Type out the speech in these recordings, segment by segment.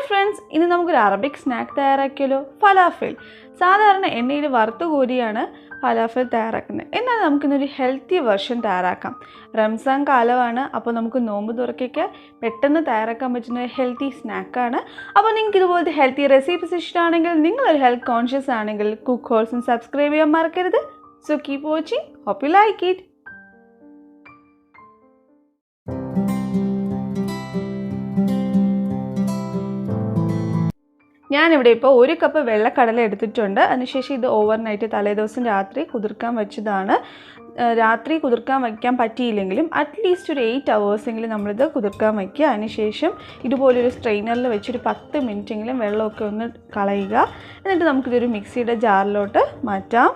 friends, ഇന്ന് നമുക്കൊരു Arabic snack തയ്യാറാക്കിയാലോ? Falafel. സാധാരണ എണ്ണയിൽ വറുത്ത് കോരിയാണ് ഫലാഫൽ തയ്യാറാക്കുന്നത്. എന്നാൽ നമുക്കിന്നൊരു ഹെൽത്തി വെർഷൻ തയ്യാറാക്കാം. റംസാൻ കാലമാണ്, അപ്പോൾ നമുക്ക് നോമ്പ് തുറക്കൊക്കെ പെട്ടെന്ന് തയ്യാറാക്കാൻ പറ്റുന്ന ഒരു ഹെൽത്തി സ്നാക്കാണ്. അപ്പോൾ നിങ്ങൾക്ക് ഇതുപോലത്തെ ഹെൽത്തി റെസിപ്പീസ് ഇഷ്ടമാണെങ്കിൽ, നിങ്ങളൊരു ഹെൽത്ത് കോൺഷ്യസ് ആണെങ്കിൽ കുക്ക് ഹോൾസും സബ്സ്ക്രൈബ് ചെയ്യാൻ മറക്കരുത്. So keep watching. Hope you like it. ഞാനിവിടെ ഇപ്പോൾ 1 കപ്പ് വെള്ളക്കടല എടുത്തിട്ടുണ്ട്. അതിനുശേഷം ഇത് ഓവർനൈറ്റ് തലേദിവസം രാത്രി കുതിർക്കാൻ വെച്ചതാണ്. രാത്രി കുതിർക്കാൻ വയ്ക്കാൻ പറ്റിയില്ലെങ്കിലും അറ്റ്ലീസ്റ്റ് ഒരു 8 hours നമ്മളിത് കുതിർക്കാൻ വയ്ക്കുക. അതിനുശേഷം ഇതുപോലൊരു സ്ട്രെയിനറിൽ വെച്ചൊരു 10 മിനിറ്റെങ്കിലും വെള്ളമൊക്കെ ഒന്ന് കളയുക. എന്നിട്ട് നമുക്കിതൊരു മിക്സിയുടെ ജാറിലോട്ട് മാറ്റാം.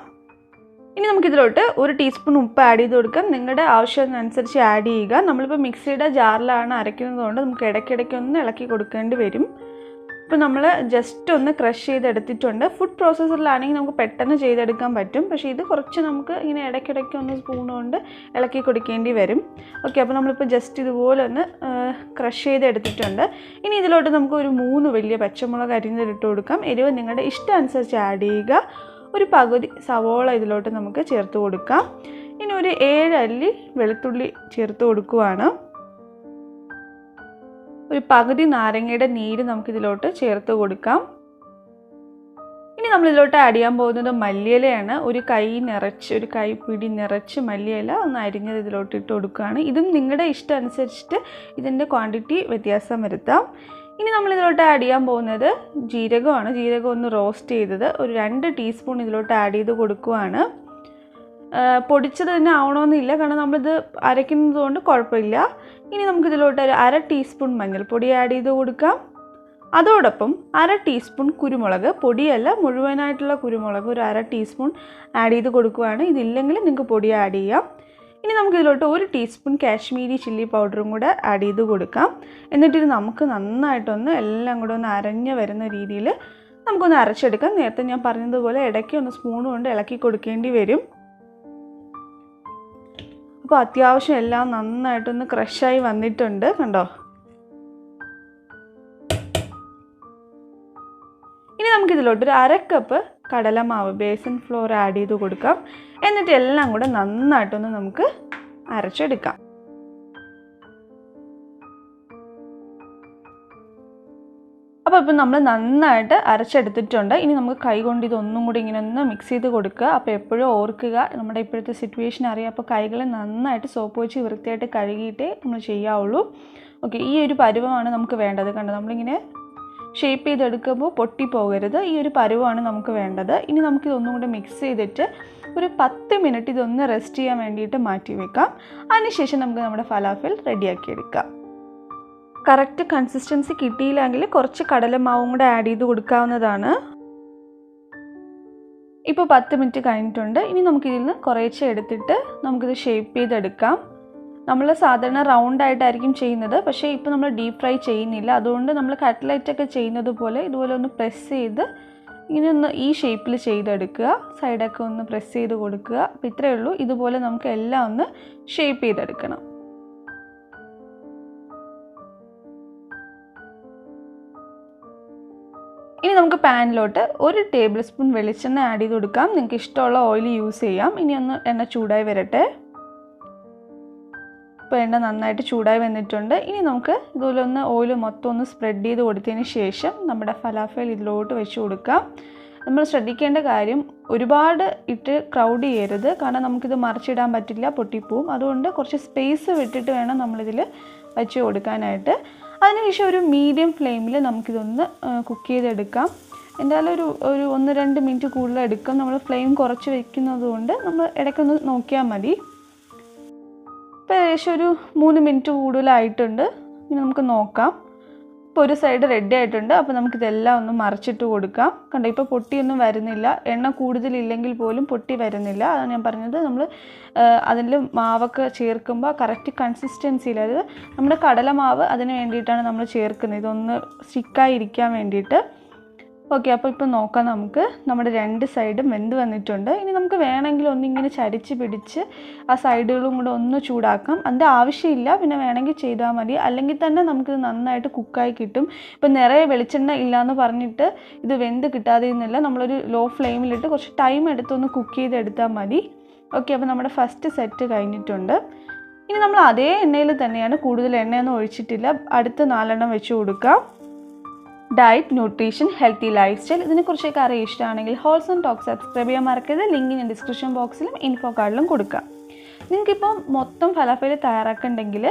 ഇനി നമുക്കിതിലോട്ട് 1 ടീസ്പൂൺ ഉപ്പ് ആഡ് ചെയ്ത് കൊടുക്കാം. നിങ്ങളുടെ ആവശ്യത്തിനനുസരിച്ച് ആഡ് ചെയ്യുക. നമ്മളിപ്പോൾ മിക്സിയുടെ ജാറിലാണ് അരയ്ക്കുന്നതുകൊണ്ട് നമുക്ക് ഇടയ്ക്കിടയ്ക്ക് ഒന്ന് ഇളക്കി കൊടുക്കേണ്ടി വരും. ഇപ്പോൾ നമ്മൾ ജസ്റ്റ് ഒന്ന് ക്രഷ് ചെയ്തെടുത്തിട്ടുണ്ട്. ഫുഡ് പ്രോസസ്സറിലാണെങ്കിൽ നമുക്ക് പെട്ടെന്ന് ചെയ്തെടുക്കാൻ പറ്റും. പക്ഷേ ഇത് കുറച്ച് നമുക്ക് ഇങ്ങനെ ഇടയ്ക്കിടയ്ക്ക് ഒന്ന് സ്പൂൺ കൊണ്ട് ഇളക്കി കൊടുക്കേണ്ടി വരും. ഓക്കെ, അപ്പോൾ നമ്മളിപ്പോൾ ജസ്റ്റ് ഇതുപോലെ ഒന്ന് ക്രഷ് ചെയ്തെടുത്തിട്ടുണ്ട്. ഇനി ഇതിലോട്ട് നമുക്ക് ഒരു 3 വലിയ പച്ചമുളക് അരിഞ്ഞിട്ട് കൊടുക്കാം. എരിവ് നിങ്ങളുടെ ഇഷ്ടം അനുസരിച്ച് ആഡ് ചെയ്യുക. ഒരു പകുതി സവോള ഇതിലോട്ട് നമുക്ക് ചേർത്ത് കൊടുക്കാം. ഇനി ഒരു 7 അല്ലി വെളുത്തുള്ളി ചേർത്ത് കൊടുക്കുവാണ്. ഒരു പകുതി നാരങ്ങയുടെ നീര് നമുക്കിതിലോട്ട് ചേർത്ത് കൊടുക്കാം. ഇനി നമ്മളിതിലോട്ട് ആഡ് ചെയ്യാൻ പോകുന്നത് മല്ലിയിലയാണ്. ഒരു കൈപ്പിടി നിറച്ച് മല്ലിയില ഒന്ന് അരിഞ്ഞത് ഇതിലോട്ട് ഇട്ട് കൊടുക്കുകയാണ്. ഇതും നിങ്ങളുടെ ഇഷ്ടം അനുസരിച്ചിട്ട് ഇതിൻ്റെ ക്വാണ്ടിറ്റി വ്യത്യാസം വരുത്താം. ഇനി നമ്മളിതിലോട്ട് ആഡ് ചെയ്യാൻ പോകുന്നത് ജീരകമാണ്. ജീരകം ഒന്ന് റോസ്റ്റ് ചെയ്തത് ഒരു 2 ടീസ്പൂൺ ഇതിലോട്ട് ആഡ് ചെയ്ത് കൊടുക്കുകയാണ്. പൊടിച്ചത് തന്നെ ആവണമെന്നില്ല, കാരണം നമ്മളിത് അരയ്ക്കുന്നത് കൊണ്ട് കുഴപ്പമില്ല. ഇനി നമുക്കിതിലോട്ട് ഒരു 1/2 ടീസ്പൂൺ മഞ്ഞൾപ്പൊടി ആഡ് ചെയ്ത് കൊടുക്കാം. അതോടൊപ്പം 1/2 ടീസ്പൂൺ കുരുമുളക് പൊടിയല്ല, മുഴുവനായിട്ടുള്ള കുരുമുളക് ഒരു 1/2 ടീസ്പൂൺ ആഡ് ചെയ്ത് കൊടുക്കുകയാണ്. ഇതില്ലെങ്കിൽ നിങ്ങൾക്ക് പൊടി ആഡ് ചെയ്യാം. ഇനി നമുക്കിതിലോട്ട് 1 ടീസ്പൂൺ കാശ്മീരി ചില്ലി പൗഡറും കൂടെ ആഡ് ചെയ്ത് കൊടുക്കാം. എന്നിട്ടിത് നമുക്ക് നന്നായിട്ടൊന്ന് എല്ലാം കൂടെ ഒന്ന് അരഞ്ഞ് വരുന്ന രീതിയിൽ നമുക്കൊന്ന് അരച്ചെടുക്കാം. നേരത്തെ ഞാൻ പറഞ്ഞതുപോലെ ഇടയ്ക്ക് ഒന്ന് സ്പൂൺ കൊണ്ട് ഇളക്കി കൊടുക്കേണ്ടി വരും. അപ്പോൾ അത്യാവശ്യം എല്ലാം നന്നായിട്ടൊന്ന് ക്രഷായി വന്നിട്ടുണ്ട്, കണ്ടോ? ഇനി നമുക്കിതിലോട്ടൊരു 1/2 കപ്പ് കടലമാവ് ബേസൻ ഫ്ലോർ ആഡ് ചെയ്ത് കൊടുക്കാം. എന്നിട്ട് എല്ലാം കൂടെ നന്നായിട്ടൊന്ന് നമുക്ക് അരച്ചെടുക്കാം. അപ്പോൾ ഇപ്പം നമ്മൾ നന്നായിട്ട് അരച്ചെടുത്തിട്ടുണ്ട്. ഇനി നമുക്ക് കൈ കൊണ്ട് ഇതൊന്നും കൂടി ഇങ്ങനെ ഒന്ന് മിക്സ് ചെയ്ത് കൊടുക്കുക. അപ്പോൾ എപ്പോഴും ഓർക്കുക, നമ്മുടെ ഇപ്പോഴത്തെ സിറ്റുവേഷൻ അറിയാം. അപ്പോൾ കൈകൾ നന്നായിട്ട് സോപ്പ് വെച്ച് വൃത്തിയായിട്ട് കഴുകിയിട്ടേ നമ്മൾ ചെയ്യാവുള്ളൂ. ഓക്കെ, ഈ ഒരു പരുവമാണ് നമുക്ക് വേണ്ടത്. കണ്ടോ, നമ്മളിങ്ങനെ ഷേപ്പ് ചെയ്തെടുക്കുമ്പോൾ പൊട്ടിപ്പോകരുത്. ഈ ഒരു പരുവമാണ് നമുക്ക് വേണ്ടത്. ഇനി നമുക്കിതൊന്നും കൂടെ മിക്സ് ചെയ്തിട്ട് ഒരു 10 മിനിറ്റ് ഇതൊന്ന് റെസ്റ്റ് ചെയ്യാൻ വേണ്ടിയിട്ട് മാറ്റി വെക്കാം. അതിനുശേഷം നമുക്ക് നമ്മുടെ ഫലാഫൽ റെഡിയാക്കി എടുക്കാം. കറക്റ്റ് കൺസിസ്റ്റൻസി കിട്ടിയില്ലെങ്കിൽ കുറച്ച് കടലമാവും കൂടെ ആഡ് ചെയ്ത് കൊടുക്കാവുന്നതാണ്. ഇപ്പോൾ 10 മിനിറ്റ് കഴിഞ്ഞിട്ടുണ്ട്. ഇനി നമുക്കിതിൽ നിന്ന് കുറേശ്ശെ എടുത്തിട്ട് നമുക്കിത് ഷേപ്പ് ചെയ്തെടുക്കാം. നമ്മൾ സാധാരണ റൗണ്ടായിട്ടായിരിക്കും ചെയ്യുന്നത്, പക്ഷേ ഇപ്പോൾ നമ്മൾ ഡീപ്പ് ഫ്രൈ ചെയ്യുന്നില്ല. അതുകൊണ്ട് നമ്മൾ കട്ട്ലറ്റൊക്കെ ചെയ്യുന്നത് പോലെ ഇതുപോലെ ഒന്ന് പ്രസ് ചെയ്ത് ഇങ്ങനെ ഒന്ന് ഈ ഷേപ്പിൽ ചെയ്തെടുക്കുക. സൈഡൊക്കെ ഒന്ന് പ്രസ് ചെയ്ത് കൊടുക്കുക. അപ്പോൾ ഇത്രയേ ഉള്ളൂ. ഇതുപോലെ നമുക്ക് എല്ലാം ഒന്ന് ഷേപ്പ് ചെയ്തെടുക്കണം. ഇനി നമുക്ക് പാനിലോട്ട് 1 ടേബിൾ സ്പൂൺ വെളിച്ചെണ്ണ ആഡ് ചെയ്ത് കൊടുക്കാം. നിങ്ങൾക്ക് ഇഷ്ടമുള്ള ഓയിൽ യൂസ് ചെയ്യാം. ഇനി ഒന്ന് എണ്ണ ചൂടായി വരട്ടെ. ഇപ്പോൾ എണ്ണ നന്നായിട്ട് ചൂടായി വന്നിട്ടുണ്ട്. ഇനി നമുക്ക് ഇതുപോലെ ഒന്ന് ഓയിൽ മൊത്തം ഒന്ന് സ്പ്രെഡ് ചെയ്ത് കൊടുത്തതിന് ശേഷം നമ്മുടെ ഫലാഫൽ ഇതിലോട്ട് വെച്ച് കൊടുക്കാം. നമ്മൾ ശ്രദ്ധിക്കേണ്ട കാര്യം, ഒരുപാട് ഇട്ട് ക്രൗഡ് ചെയ്യരുത്, കാരണം നമുക്കിത് മറിച്ചിടാൻ പറ്റില്ല, പൊട്ടിപ്പോവും. അതുകൊണ്ട് കുറച്ച് സ്പേസ് വിട്ടിട്ട് വേണം നമ്മളിതിൽ വെച്ച് കൊടുക്കാനായിട്ട്. അതിനുശേഷം ഒരു മീഡിയം ഫ്ലെയിമിൽ നമുക്കിതൊന്ന് കുക്ക് ചെയ്തെടുക്കാം. എന്തായാലും ഒരു 1-2 മിനിറ്റ് കൂടുതൽ എടുക്കും. നമ്മൾ ഫ്ലെയിം കുറച്ച് വയ്ക്കുന്നത് കൊണ്ട് നമ്മൾ ഇടയ്ക്കൊന്ന് നോക്കിയാൽ മതി. ഇപ്പോൾ ഏകദേശം ഒരു 3 മിനിറ്റ് കൂടുതലായിട്ടുണ്ട്. ഇനി നമുക്ക് നോക്കാം. ഇപ്പോൾ ഒരു സൈഡ് റെഡി ആയിട്ടുണ്ട്. അപ്പോൾ നമുക്കിതെല്ലാം ഒന്ന് മറിച്ചിട്ട് കൊടുക്കാം. കണ്ടോ, ഇപ്പോൾ പൊട്ടിയൊന്നും വരുന്നില്ല. എണ്ണ കൂടുതലില്ലെങ്കിൽ പോലും പൊട്ടി വരുന്നില്ല. അതാണ് ഞാൻ പറഞ്ഞത്, നമ്മൾ അതിൽ മാവൊക്കെ ചേർക്കുമ്പോൾ കറക്റ്റ് കൺസിസ്റ്റൻസിയിൽ, അതായത് നമ്മുടെ കടലമാവ് അതിന് വേണ്ടിയിട്ടാണ് നമ്മൾ ചേർക്കുന്നത്, ഇതൊന്ന് സ്റ്റിക്കായിരിക്കാൻ വേണ്ടിയിട്ട്. ഓക്കെ, അപ്പോൾ ഇപ്പോൾ നോക്കാം നമുക്ക്. നമ്മുടെ 2 സൈഡും വെന്ത് വന്നിട്ടുണ്ട്. ഇനി നമുക്ക് വേണമെങ്കിൽ ഒന്നിങ്ങനെ ചരിച്ച് പിടിച്ച് ആ സൈഡുകളും കൂടെ ഒന്ന് ചൂടാക്കാം. അതിൻ്റെ ആവശ്യമില്ല, പിന്നെ വേണമെങ്കിൽ ചെയ്താൽ മതി. അല്ലെങ്കിൽ തന്നെ നമുക്കിത് നന്നായിട്ട് കുക്കായി കിട്ടും. ഇപ്പം നിറയെ വെളിച്ചെണ്ണ ഇല്ലയെന്ന് പറഞ്ഞിട്ട് ഇത് വെന്ത് കിട്ടാതെയൊന്നുമില്ല. നമ്മളൊരു ലോ ഫ്ലെയിമിലിട്ട് കുറച്ച് ടൈം എടുത്തൊന്ന് കുക്ക് ചെയ്തെടുത്താൽ മതി. ഓക്കെ, അപ്പോൾ നമ്മുടെ ഫസ്റ്റ് സെറ്റ് കഴിഞ്ഞിട്ടുണ്ട്. ഇനി നമ്മൾ അതേ എണ്ണയിൽ തന്നെയാണ്, കൂടുതൽ എണ്ണയൊന്നും ഒഴിച്ചിട്ടില്ല. അടുത്ത 4 എണ്ണം വെച്ച് കൊടുക്കാം. Diet, nutrition, healthy life style, ഇതിനെക്കുറിച്ചൊക്കെ അറിയാൻ ഇഷ്ടമാണെങ്കിൽ ഹോൾസം ടോക്സ് സബ്സ്ക്രൈബ് ചെയ്യാൻ മറക്കരുത്. ലിങ്ക് ഞാൻ ഡിസ്ക്രിപ്ഷൻ ബോക്സിലും ഇൻഫോ കാർഡിലും കൊടുക്കാം. നിങ്ങൾക്കിപ്പോൾ മൊത്തം ഫലാഫൽ തയ്യാറാക്കുന്നുണ്ടെങ്കിൽ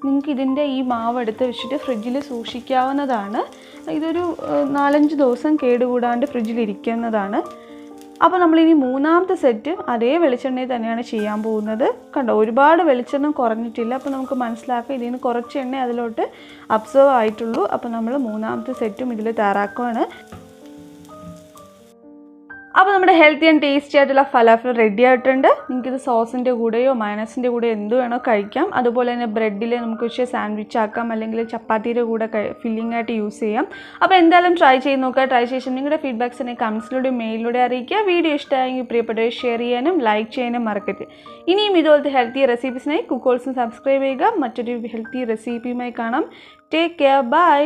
നിങ്ങൾക്ക് ഇതിൻ്റെ ഈ മാവ് എടുത്ത് വെച്ചിട്ട് ഫ്രിഡ്ജിൽ സൂക്ഷിക്കാവുന്നതാണ്. ഇതൊരു 4-5 ദിവസം കേടുകൂടാണ്ട് ഫ്രിഡ്ജിലിരിക്കുന്നതാണ്. അപ്പോൾ നമ്മളിനി 3ാമത്തെ സെറ്റ് അതേ വെളിച്ചെണ്ണയിൽ തന്നെയാണ് ചെയ്യാൻ പോകുന്നത്. കണ്ടോ, ഒരുപാട് വെളിച്ചെണ്ണ കുറഞ്ഞിട്ടില്ല. അപ്പോൾ നമുക്ക് മനസ്സിലാക്കാം ഇതിൽ നിന്ന് കുറച്ച് എണ്ണ അതിലോട്ട് അബ്സർവ് ആയിട്ടുള്ളൂ. അപ്പോൾ നമ്മൾ 3ാമത്തെ സെറ്റും ഇതിൽ തയ്യാറാക്കുകയാണ്. അപ്പോൾ നമ്മുടെ ഹെൽത്തി ആൻഡ് ടേസ്റ്റി ആയിട്ടുള്ള ഫലാഫൽ റെഡി ആയിട്ടുണ്ട്. നിങ്ങൾക്കിത് സോസിൻ്റെ കൂടെയോ മയണൈസിൻ്റെ കൂടെയോ എന്ത് വേണോ കഴിക്കാം. അതുപോലെ തന്നെ ബ്രെഡിൽ നമുക്ക് വെച്ച് സാൻഡ്വിച്ച് ആക്കാം, അല്ലെങ്കിൽ ചപ്പാത്തിയുടെ കൂടെ ഫില്ലിംഗ് ആയിട്ട് യൂസ് ചെയ്യാം. അപ്പോൾ എന്തായാലും ട്രൈ ചെയ്ത് നോക്കുക. ട്രൈ ശേഷം നിങ്ങളുടെ ഫീഡ്ബാക്ക്സ് എന്നെ കമൻസിലൂടെ മെയിലിലൂടെ അറിയിക്കുക. വീഡിയോ ഇഷ്ടമായെങ്കിൽ പ്രിയപ്പെട്ടവരെ ഷെയർ ചെയ്യാനും ലൈക്ക് ചെയ്യാനും മറക്കരുത്. ഇനിയും ഇതുപോലത്തെ ഹെൽത്തി റെസിപ്പീസിനായി കുക്ക് ഹോൾസം സബ്സ്ക്രൈബ് ചെയ്യുക. മറ്റൊരു ഹെൽത്തി റെസിപ്പിയുമായി കാണാം. Take care, by.